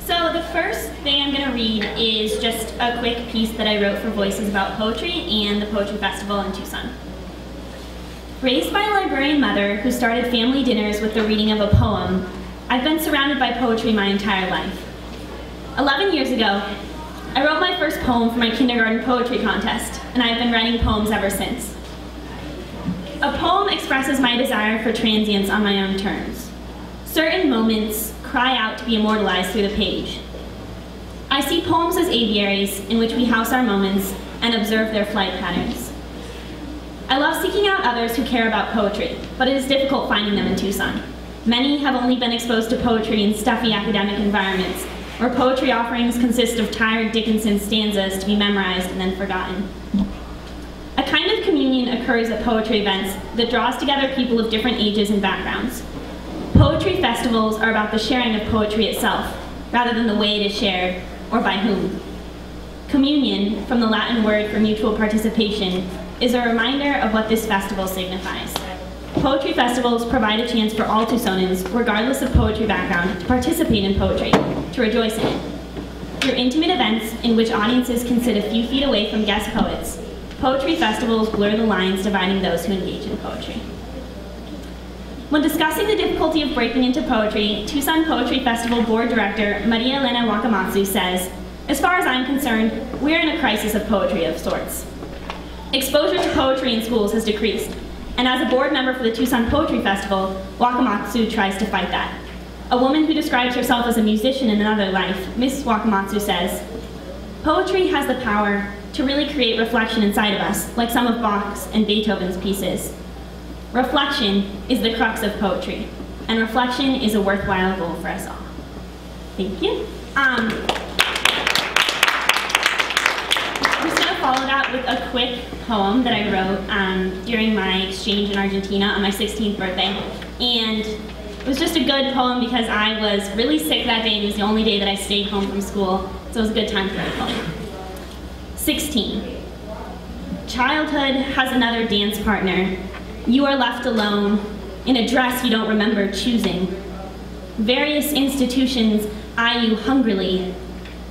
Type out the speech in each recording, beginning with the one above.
So the first thing I'm going to read is just a quick piece that I wrote for Voices About Poetry and the Poetry Festival in Tucson. Raised by a librarian mother who started family dinners with the reading of a poem, I've been surrounded by poetry my entire life. 11 years ago, I wrote my first poem for my kindergarten poetry contest, and I've been writing poems ever since. A poem expresses my desire for transience on my own terms. Certain moments cry out to be immortalized through the page. I see poems as aviaries in which we house our moments and observe their flight patterns. I love seeking out others who care about poetry, but it is difficult finding them in Tucson. Many have only been exposed to poetry in stuffy academic environments, where poetry offerings consist of tired Dickinson stanzas to be memorized and then forgotten. A kind of communion occurs at poetry events that draws together people of different ages and backgrounds. Poetry festivals are about the sharing of poetry itself, rather than the way it is shared, or by whom. Communion, from the Latin word for mutual participation, is a reminder of what this festival signifies. Poetry festivals provide a chance for all Tucsonans, regardless of poetry background, to participate in poetry, to rejoice in it. Through intimate events in which audiences can sit a few feet away from guest poets, poetry festivals blur the lines dividing those who engage in poetry. When discussing the difficulty of breaking into poetry, Tucson Poetry Festival Board Director Maria Elena Wakamatsu says, "As far as I'm concerned, we're in a crisis of poetry of sorts. Exposure to poetry in schools has decreased, and as a board member for the Tucson Poetry Festival, Wakamatsu tries to fight that. A woman who describes herself as a musician in another life, Miss Wakamatsu says, "Poetry has the power to really create reflection inside of us, like some of Bach's and Beethoven's pieces. Reflection is the crux of poetry, and reflection is a worthwhile goal for us all." Thank you. I'm just going to follow that with a quick poem that I wrote during my exchange in Argentina on my 16th birthday. And it was just a good poem because I was really sick that day, and it was the only day that I stayed home from school, so it was a good time for a poem. 16. Childhood has another dance partner. You are left alone in a dress you don't remember choosing. Various institutions eye you hungrily.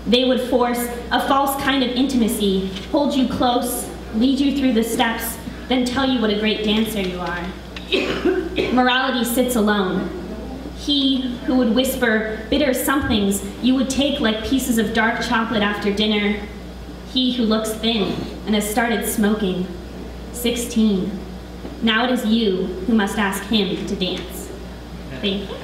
They would force a false kind of intimacy, hold you close, lead you through the steps, then tell you what a great dancer you are. Morality sits alone. He who would whisper bitter somethings you would take like pieces of dark chocolate after dinner. He who looks thin and has started smoking. 16. Now it is you who must ask him to dance. Thank you.